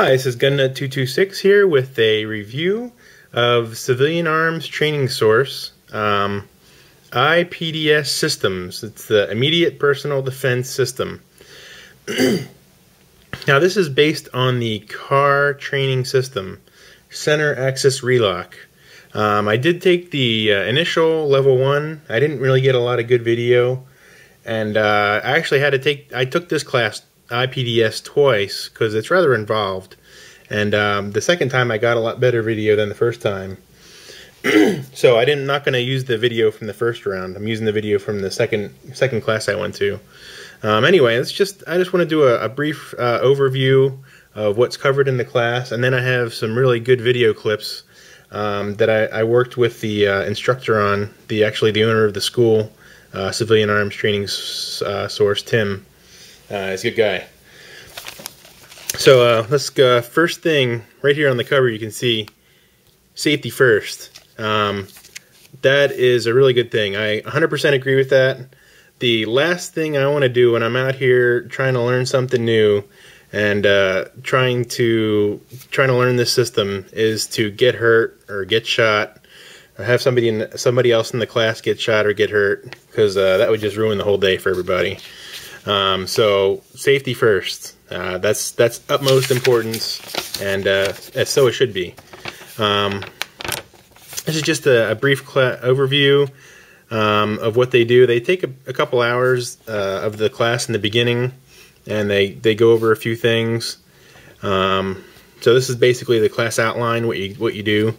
Hi, this is Gunnut226 here with a review of Civilian Arms Training Source IPDS systems. It's the Immediate Personal Defense System. Now this is based on the CAR training system, Center Axis Relock. I did take the initial level 1. I didn't really get a lot of good video, and I actually had to I took this class IPDS twice because it's rather involved, and the second time I got a lot better video than the first time. So I'm not going to use the video from the first round. I'm using the video from the second class I went to. Anyway, I just want to do a brief overview of what's covered in the class, and then I have some really good video clips that I worked with the instructor on, actually the owner of the school, Civilian Arms Training Source, Tim. He's a good guy. So let's go. First thing, right here on the cover you can see safety first. That is a really good thing. I 100% agree with that. The last thing I want to do when I'm out here trying to learn something new and trying to learn this system is to get hurt or get shot or have somebody else in the class get shot or get hurt, because that would just ruin the whole day for everybody. So safety first. That's utmost importance, and so it should be. This is just a brief overview of what they do. They take a couple hours of the class in the beginning, and they go over a few things. So this is basically the class outline, what you do.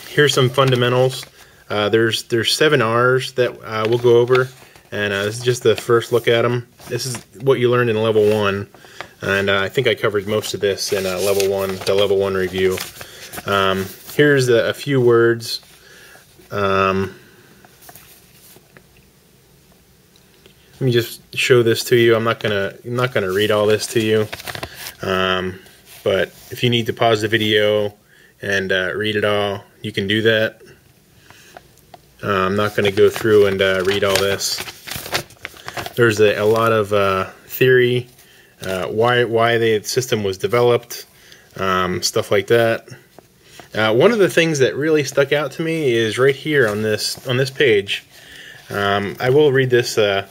Here's some fundamentals. There's 7 R's that we'll go over, and this is just the first look at them. This is what you learned in level 1, and I think I covered most of this in the level 1 review. Here's a few words. Let me just show this to you. I'm not gonna read all this to you, but if you need to pause the video and read it all, you can do that. I'm not going to go through and read all this. There's a lot of theory, why the system was developed, stuff like that. One of the things that really stuck out to me is right here on this page. I will read this right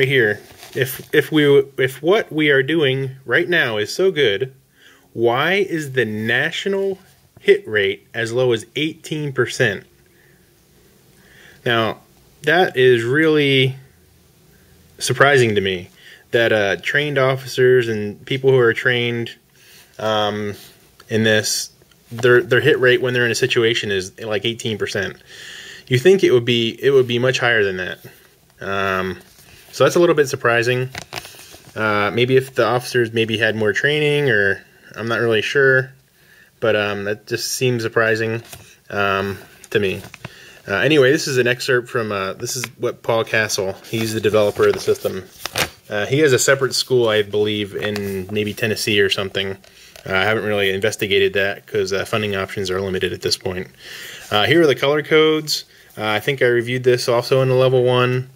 here. If what we are doing right now is so good, why is the national hit rate as low as 18%? Now, that is really surprising to me, that trained officers and people who are trained in this, their hit rate when they're in a situation is like 18%. You think it would be much higher than that. So that's a little bit surprising. Maybe if the officers had more training, or I'm not really sure, but that just seems surprising to me. Anyway, this is an excerpt from, this is what Paul Castle, he's the developer of the system. He has a separate school, I believe, in maybe Tennessee or something. I haven't really investigated that because funding options are limited at this point. Here are the color codes. I think I reviewed this also in the level 1.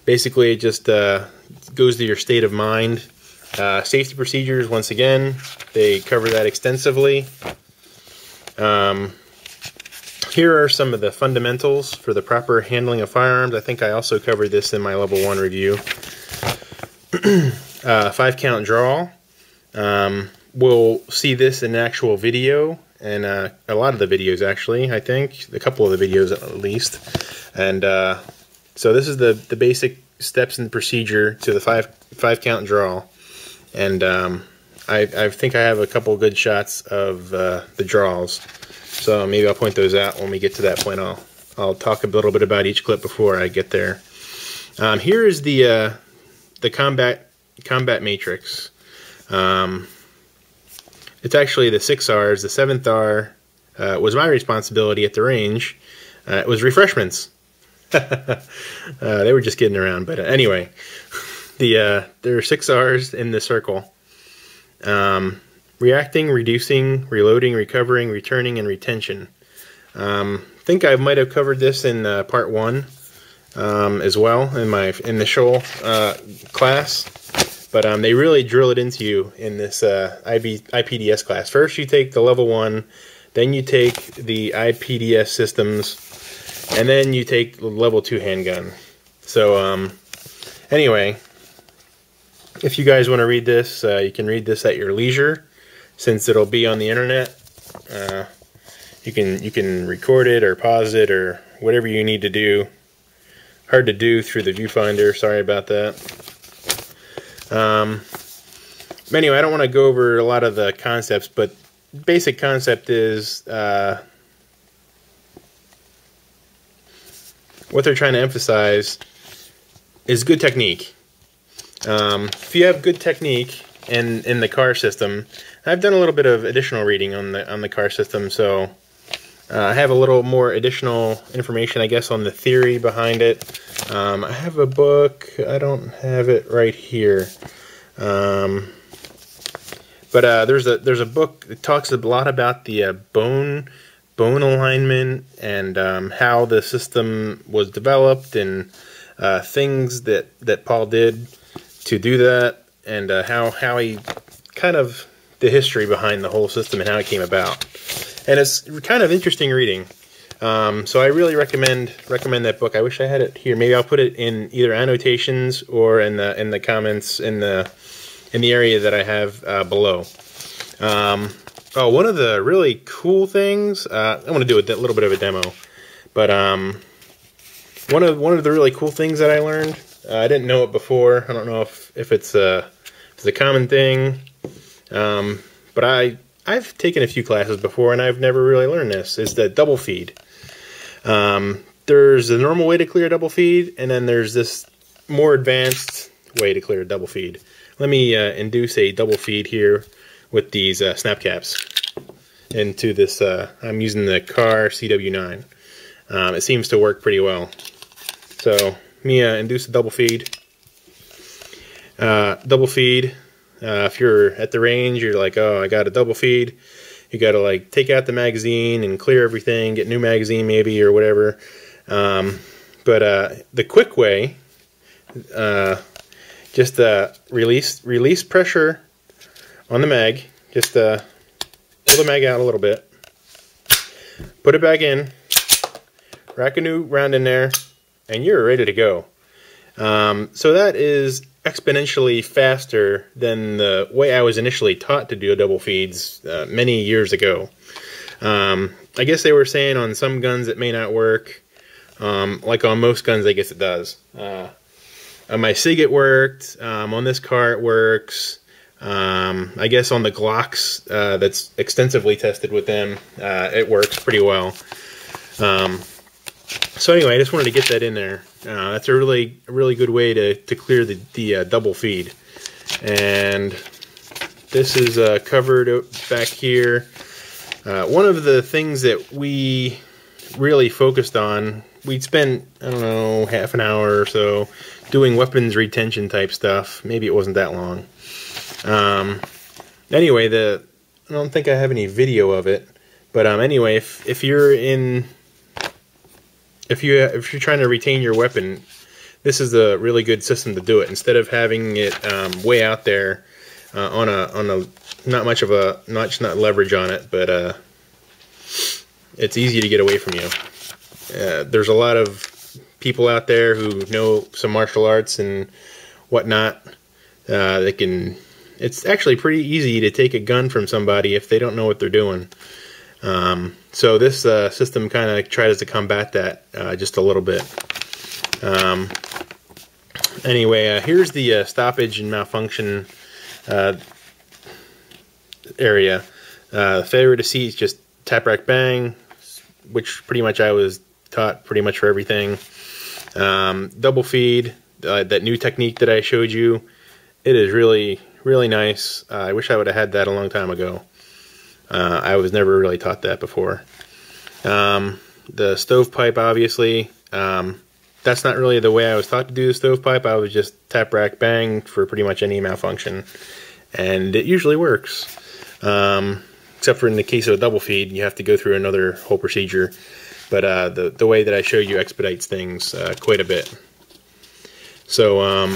Basically, it just goes to your state of mind. Safety procedures, once again, they cover that extensively. Here are some of the fundamentals for the proper handling of firearms. I think I also covered this in my level 1 review. 5-count draw. We'll see this in actual video, and a lot of the videos, actually, I think. A couple of the videos at least. And so this is the basic steps and procedure to the 5-count draw. And I think I have a couple good shots of the draws. So maybe I'll point those out when we get to that point. I'll talk a little bit about each clip before I get there. Here is the combat matrix. It's actually the 6 R's. The 7th R was my responsibility at the range. It was refreshments. They were just kidding around, but anyway, there are 6 R's in the circle. Reacting, reducing, reloading, recovering, returning, and retention. I think I might have covered this in part 1. as well in my initial class, but they really drill it into you in this IPDS class. First you take the level 1, then you take the IPDS systems, and then you take the level 2 handgun. So anyway, if you guys want to read this, you can read this at your leisure, since it'll be on the internet. You can record it or pause it or whatever you need to do. Hard to do through the viewfinder, sorry about that. Anyway, I don't want to go over a lot of the concepts, but basic concept is what they're trying to emphasize is good technique. If you have good technique in the car system, I've done a little bit of additional reading on the car system, so I have a little more additional information, I guess, on the theory behind it. I have a book. I don't have it right here, but there's a book that talks a lot about the bone alignment and how the system was developed and things that Paul did to do that, and how he kind of the history behind the whole system and how it came about. And it's kind of interesting reading. So I really recommend that book. I wish I had it here. Maybe I'll put it in either annotations or in the comments in the area that I have below. Oh, one of the really cool things, I want to do a little bit of a demo, but one of the really cool things that I learned, I didn't know it before. I don't know if it's a common thing, but I've taken a few classes before and I've never really learned this. Is the double feed. There's a normal way to clear a double feed, and then there's this more advanced way to clear a double feed. Let me induce a double feed here with these snap caps into this. I'm using the car CW9. It seems to work pretty well. So let me induce a double feed. If you're at the range, you're like, oh, I got a double feed. You got to like take out the magazine and clear everything, get new magazine maybe or whatever. But the quick way, just release pressure on the mag. Just pull the mag out a little bit, put it back in, rack a new round in there, and you're ready to go. So that is exponentially faster than the way I was initially taught to do double feeds many years ago. I guess they were saying on some guns it may not work. Like on most guns, I guess it does. On my SIG it worked. On this car it works. I guess on the Glocks that's extensively tested with them, it works pretty well. So anyway, I just wanted to get that in there. That's a really good way to clear the double feed. And this is covered back here. One of the things that we really focused on, we'd spent, I don't know, half an hour or so doing weapons retention type stuff. Maybe it wasn't that long. Anyway, I don't think I have any video of it, but anyway, if you're trying to retain your weapon, this is a really good system to do it. Instead of having it way out there on a not much leverage on it, but it's easy to get away from you. There's a lot of people out there who know some martial arts and whatnot. It's actually pretty easy to take a gun from somebody if they don't know what they're doing. So this system kind of tries to combat that just a little bit. Anyway, here's the stoppage and malfunction area. Failure to see is just tap, rack, bang, which pretty much I was taught pretty much for everything. Double feed, that new technique that I showed you, it is really nice. I wish I would have had that a long time ago. I was never really taught that before. The stovepipe, obviously, that's not really the way I was taught to do the stovepipe. I was just tap, rack, bang for pretty much any malfunction, and it usually works. Except for in the case of a double feed, you have to go through another whole procedure. but the way that I show you expedites things quite a bit. So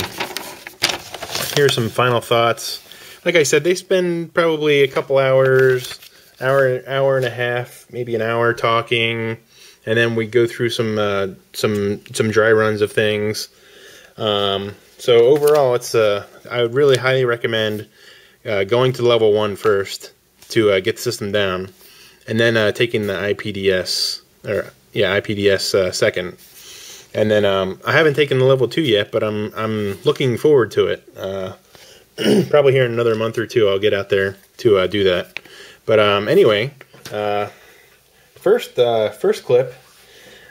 here's some final thoughts. Like I said, they spend probably a couple hours, hour and a half, maybe an hour talking, and then we go through some dry runs of things. So overall, it's I would really highly recommend going to level 1 first to get the system down, and then taking the IPDS IPDS second. And then I haven't taken the level 2 yet, but I'm looking forward to it. Probably here in another month or two, I'll get out there to do that. But anyway, first clip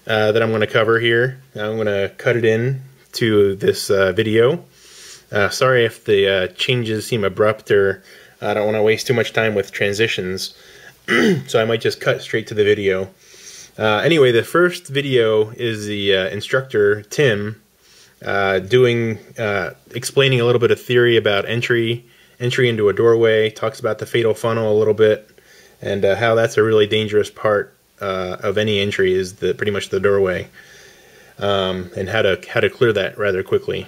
that I'm going to cover here, I'm going to cut it in to this video. Sorry if the changes seem abrupt, or I don't want to waste too much time with transitions, so I might just cut straight to the video. Anyway, the first video is the instructor, Tim, explaining a little bit of theory about entry into a doorway, talks about the fatal funnel a little bit, and how that's a really dangerous part of any entry is pretty much the doorway, and how to clear that rather quickly.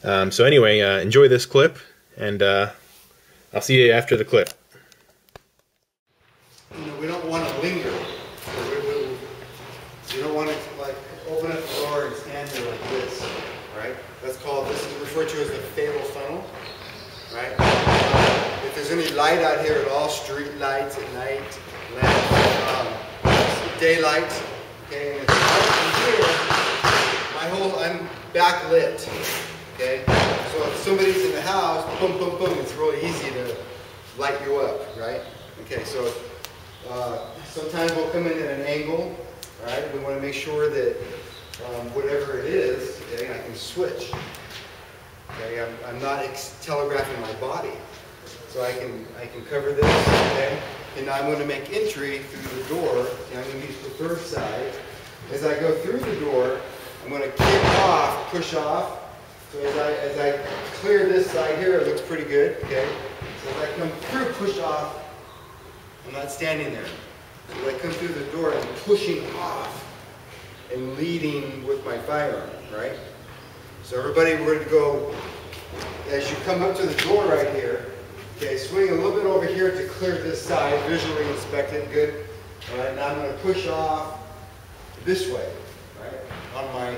So anyway, enjoy this clip, and I'll see you after the clip. We don't want to linger. You don't want to like open up the door and stand there like this, right? This is referred to as the fatal funnel, right? If there's any light out here at all, street lights at night, lamps, daylight, okay, and it's light in here, I'm backlit, okay? So if somebody's in the house, boom, boom, boom, it's really easy to light you up, right? Okay, so sometimes we'll come in at an angle, right? We want to make sure that whatever it is, okay, I can switch. Okay, I'm not telegraphing my body, so I can cover this. Okay, and now I'm going to make entry through the door. And I'm going to use the third side. As I go through the door, I'm going to kick off, push off. So as I clear this side here, it looks pretty good. Okay, so as I come through, push off. I'm not standing there. So as I come through the door, I'm pushing off and leading with my firearm, right? So everybody, we're going to go, as you come up to the door right here, okay, swing a little bit over here to clear this side, visually inspect it, good. All right, now I'm going to push off this way, right, on my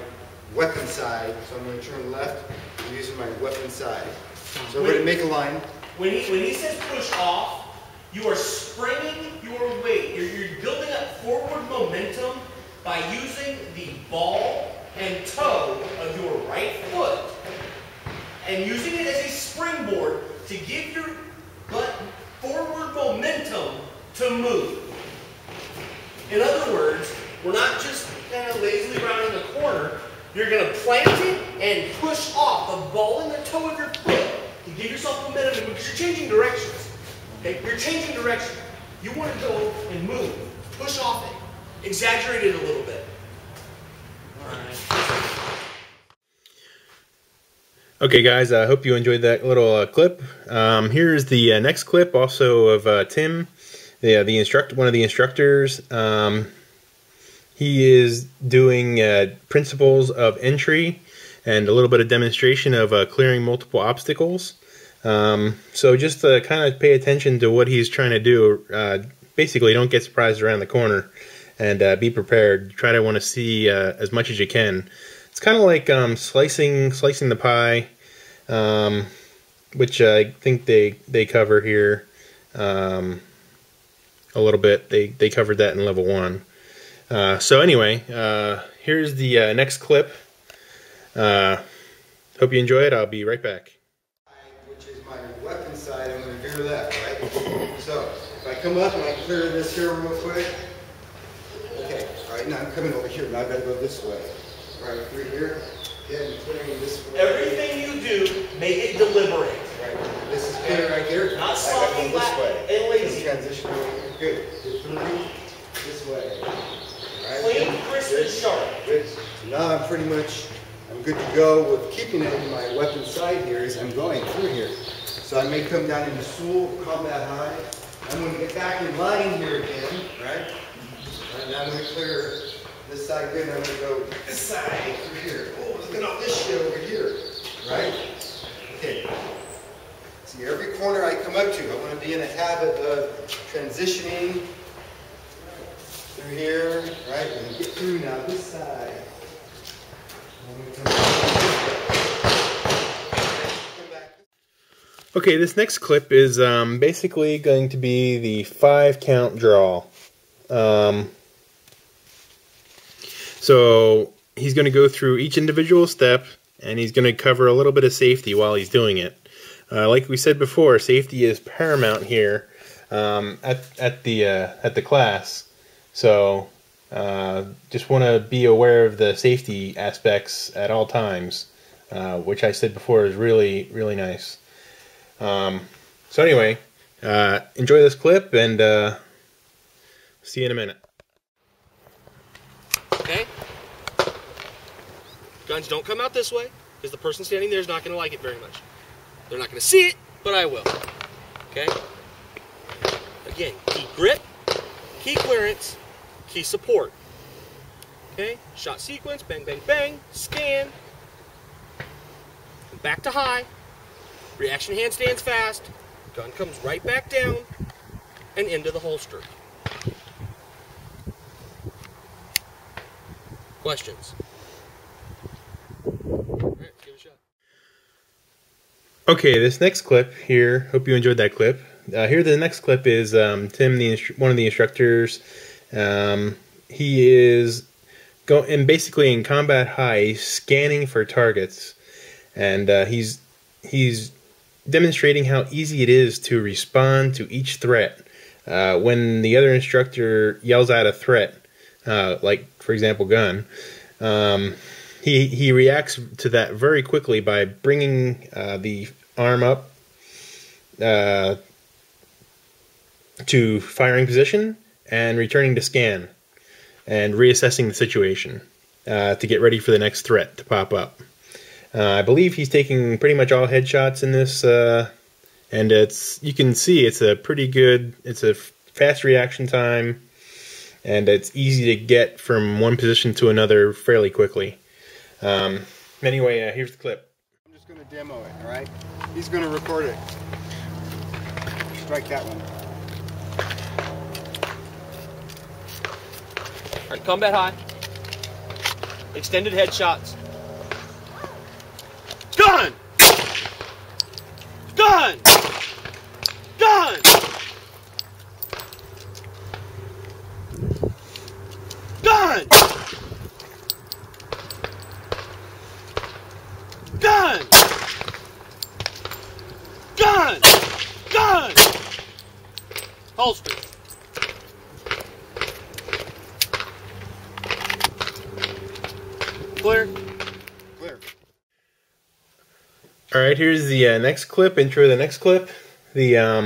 weapon side. So I'm going to turn left using my weapon side. So we're going to make a line. When he says push off, you are springing your weight. You're building up forward momentum by using the ball and toe of your right foot and using it as a springboard to give your butt forward momentum to move. In other words, we're not just kind of lazily rounding the corner. You're going to plant it and push off the ball and the toe of your foot to give yourself momentum because you're changing directions. Okay? You're changing direction. You want to go and move. Push off it. Exaggerate it a little bit. All right. Okay, guys, I hope you enjoyed that little clip. Here's the next clip, also of Tim, one of the instructors. He is doing principles of entry and a little bit of demonstration of clearing multiple obstacles. So just kind of pay attention to what he's trying to do. Basically, don't get surprised around the corner, and be prepared. Try to want to see as much as you can. It's kind of like slicing the pie, which I think they cover here a little bit. They covered that in level 1. So anyway, here's the next clip. Hope you enjoy it. I'll be right back. Which is my weapon side. I'm going to veer left, right? So if I come up and I clear this here real quick. Okay, all right, now I'm coming over here. Now I've got to go this way. Right through here. Again, clearing this way. Everything you do, make it deliberate. Right. This is clear right here. Not sloppy this way. And lazy. Transition over here. Good. Through this way. Right. Clean, crisp, and sharp. Good. So now I'm good to go with keeping it in my weapon side here as I'm going through here. So I may come down into stool, combat high. I'm going to get back in line here again, right? And I'm going to clear This side good, and I'm gonna go this side through here. Oh, look at all this shit over here, right? Okay. See, every corner I come up to, I want to be in a habit of transitioning through here, right? I'm gonna get through now this side. Okay, this next clip is basically going to be the 5-count draw. So he's going to go through each individual step, and he's going to cover a little bit of safety while he's doing it. Like we said before, safety is paramount here at the class. So just want to be aware of the safety aspects at all times, which I said before is really, really nice. So anyway, enjoy this clip, and see you in a minute. Okay? Guns don't come out this way, because the person standing there is not going to like it very much. They're not going to see it, but I will. Okay? Again, key grip, key clearance, key support. Okay? Shot sequence, bang, bang, bang, scan. Back to high. Reaction handstands fast. Gun comes right back down and into the holster. Questions? All right, give it a shot. Okay, this next clip here, hope you enjoyed that clip. Here the next clip is Tim, one of the instructors. He is basically in combat high, scanning for targets, and he's demonstrating how easy it is to respond to each threat. When the other instructor yells out a threat, like for example gun, he reacts to that very quickly by bringing the arm up to firing position and returning to scan and reassessing the situation to get ready for the next threat to pop up. I believe he's taking pretty much all headshots in this, and you can see it's a fast reaction time, and it's easy to get from one position to another fairly quickly. Anyway, here's the clip. I'm just going to demo it, all right? He's going to record it. Strike that one. All right, combat high. Extended headshots. Gun! Gun! Gun! Gun! Gun! Gun! Gun! Holster. Clear? Clear. Alright, here's the next clip, intro to the next clip. There's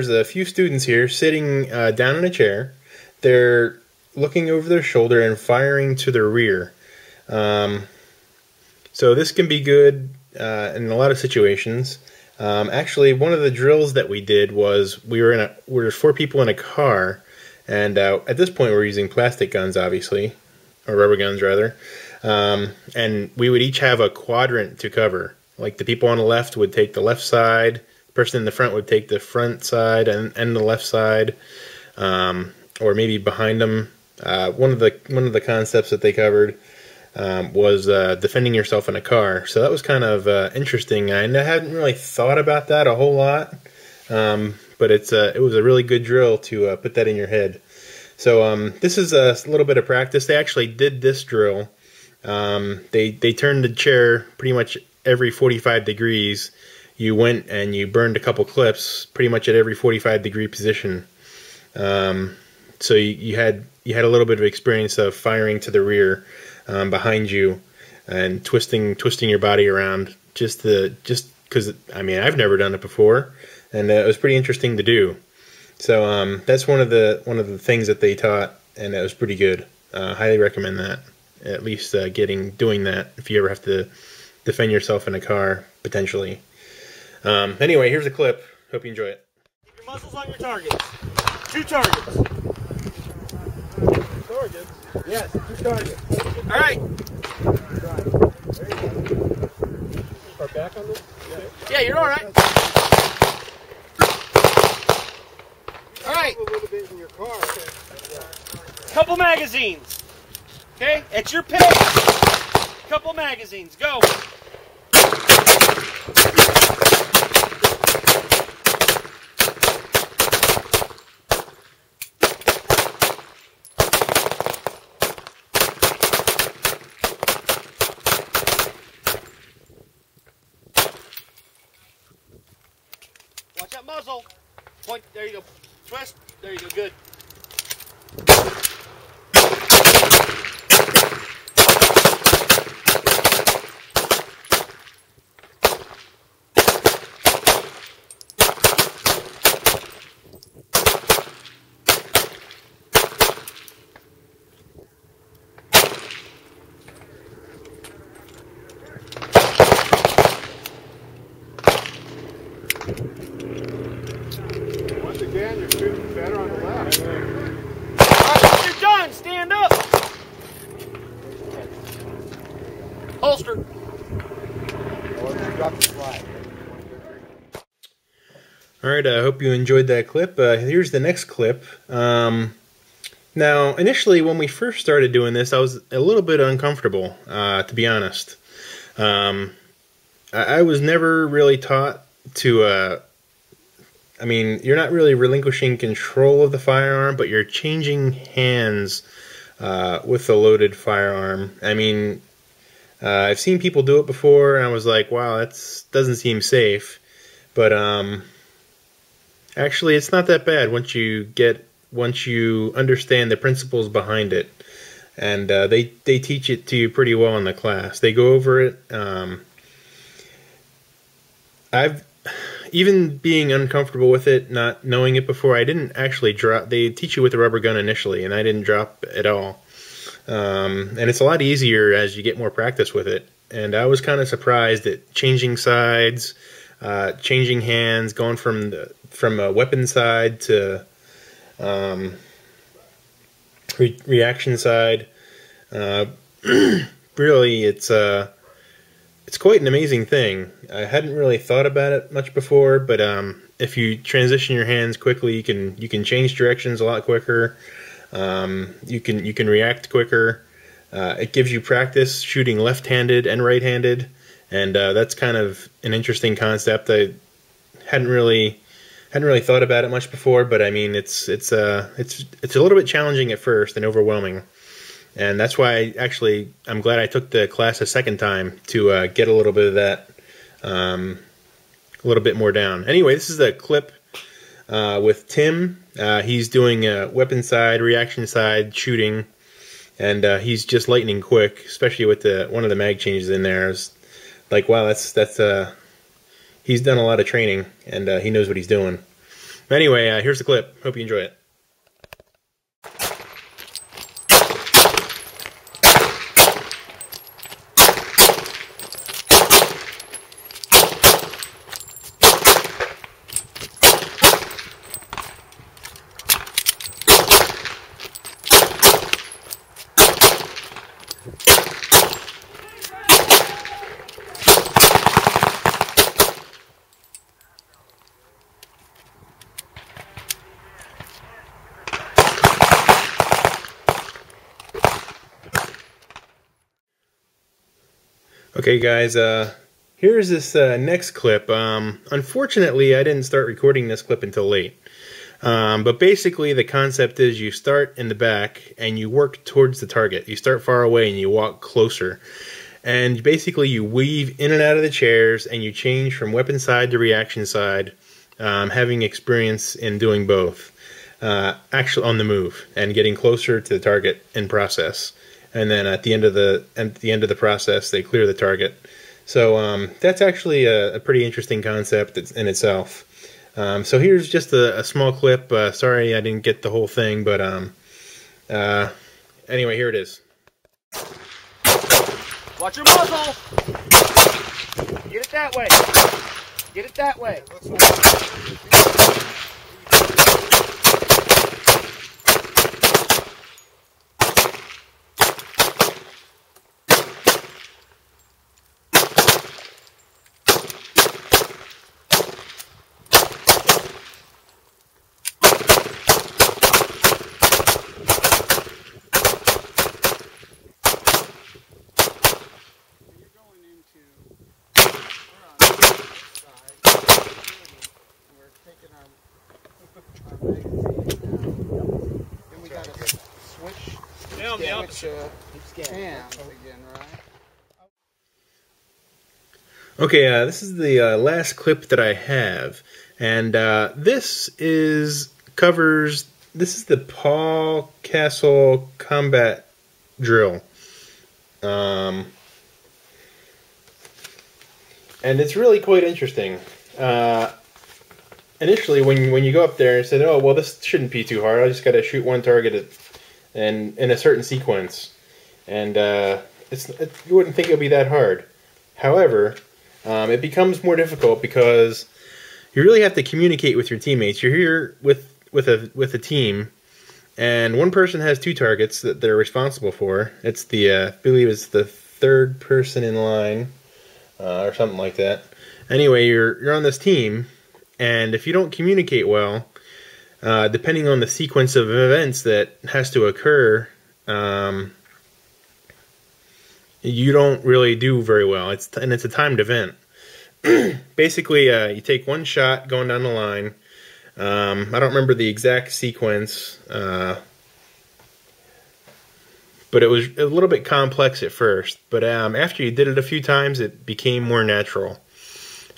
a few students here sitting down in a chair. They're looking over their shoulder and firing to their rear. So this can be good in a lot of situations. Actually, one of the drills that we did was we were 4 people in a car, and at this point we're using plastic guns, obviously, or rubber guns rather. And we would each have a quadrant to cover. Like the people on the left would take the left side, the person in the front would take the front side and the left side, or maybe behind them. One of the concepts that they covered was defending yourself in a car. So that was kind of interesting. I hadn't really thought about that a whole lot, but it was a really good drill to put that in your head. So this is a little bit of practice. They actually did this drill. They turned the chair pretty much every 45 degrees. You went and you burned a couple clips pretty much at every 45-degree position. So you had a little bit of experience of firing to the rear behind you and twisting your body around just because I mean I've never done it before, and it was pretty interesting to do. So that's one of the things that they taught, and it was pretty good. Highly recommend that. At least doing that if you ever have to defend yourself in a car potentially. Anyway, here's a clip. Hope you enjoy it. Keep your muscles on your targets. 2 targets. targets. Yes, 2 targets. All right. There you go. Or back on this? Yeah, you're all right. All right. A little bit in your car. Couple magazines. Okay, at your pace. Couple magazines. Go. Watch that muzzle. Point. There you go. Twist. There you go. Good. Once again, you're shooting better on the left. Alright, once you're done, stand up. Holster. Drop the flag. Alright, I hope you enjoyed that clip. Here's the next clip. Now, initially, when we first started doing this, I was a little bit uncomfortable, to be honest. I was never really taught to, I mean, you're not really relinquishing control of the firearm, but you're changing hands with the loaded firearm. I mean, I've seen people do it before, and I was like, wow, that doesn't seem safe. But actually, it's not that bad once you understand the principles behind it. And they teach it to you pretty well in the class. They go over it. I've even being uncomfortable with it, not knowing it before, I didn't actually drop. They teach you with a rubber gun initially, and I didn't drop at all. And it's a lot easier as you get more practice with it. And I was kind of surprised at changing sides, changing hands, going from a weapon side to reaction side. Really, it's quite an amazing thing. I hadn't really thought about it much before, but if you transition your hands quickly, you can change directions a lot quicker. You can react quicker. It gives you practice shooting left-handed and right-handed, and that's kind of an interesting concept. I hadn't really thought about it much before, but I mean it's a little bit challenging at first and overwhelming. And that's why I'm glad I took the class a second time to get a little bit of that, a little bit more down. Anyway, this is a clip with Tim. He's doing weapon side, reaction side shooting, and he's just lightning quick, especially with one of the mag changes in there. It's like, wow, he's done a lot of training, and he knows what he's doing. Anyway, here's the clip. Hope you enjoy it. Okay guys, here's this next clip. Unfortunately, I didn't start recording this clip until late. But basically the concept is you start in the back and you work towards the target. You start far away and you walk closer. And basically you weave in and out of the chairs and you change from weapon side to reaction side, having experience in doing both. Actually on the move and getting closer to the target in process. And then at the end of the process, they clear the target. So that's actually a pretty interesting concept in itself. So here's just a small clip. Sorry I didn't get the whole thing, but anyway, here it is. Watch your muzzle. Get it that way. Get it that way. found the opposite. Okay, this is the last clip that I have, and this is the Paul Castle combat drill, and it's really quite interesting. Initially, when you go up there and say, "Oh, well, this shouldn't be too hard. I just got to shoot one target in a certain sequence," and you wouldn't think it would be that hard. However, it becomes more difficult because you really have to communicate with your teammates. You're here with a team, and one person has two targets that they're responsible for. It's I believe it's the third person in line, or something like that. Anyway, you're on this team, and if you don't communicate well, depending on the sequence of events that has to occur, you don't really do very well. It's a timed event. Basically, you take one shot going down the line. I don't remember the exact sequence, but it was a little bit complex at first. But after you did it a few times, it became more natural.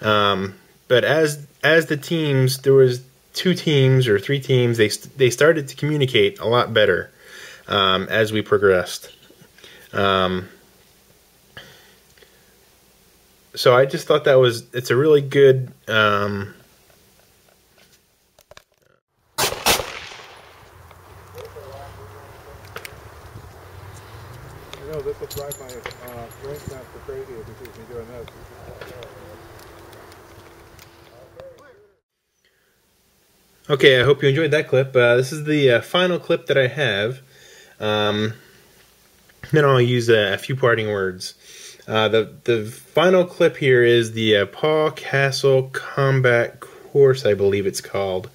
But as the teams, there was 2 teams or 3 teams, they started to communicate a lot better as we progressed. So I just thought it's a really good You know, this will drive my ring master crazy if he sees me doing this. Okay, I hope you enjoyed that clip. This is the final clip that I have. Then I'll use a few parting words. The final clip here is the Paul Castle Combat Course, I believe it's called.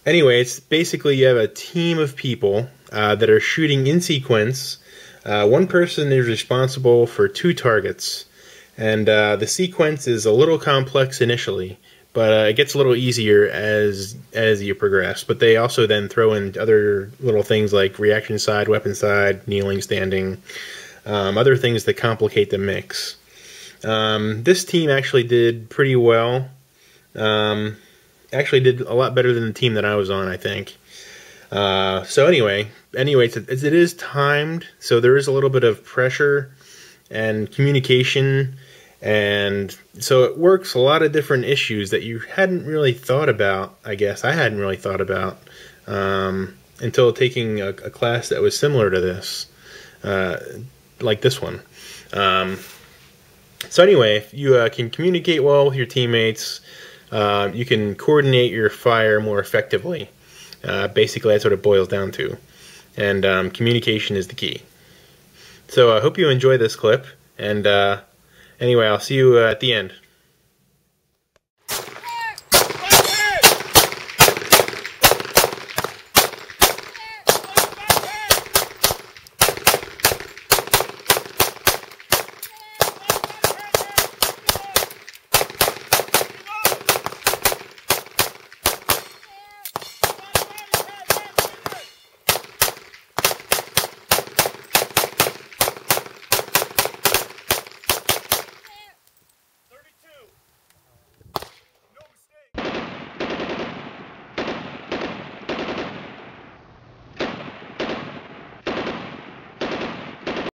Anyway, it's basically you have a team of people that are shooting in sequence. One person is responsible for 2 targets, and the sequence is a little complex initially, but it gets a little easier as you progress. But they also then throw in other little things like reaction side, weapon side, kneeling, standing, other things that complicate the mix. This team actually did pretty well. Actually did a lot better than the team that I was on, I think. So anyway, it is timed, so there is a little bit of pressure and communication, and so it works a lot of different issues that you hadn't really thought about. I guess I hadn't really thought about until taking a class that was similar to this, like this one. So anyway, if you can communicate well with your teammates, you can coordinate your fire more effectively. Basically, that's what it boils down to. And communication is the key. So I hope you enjoy this clip. And anyway, I'll see you at the end.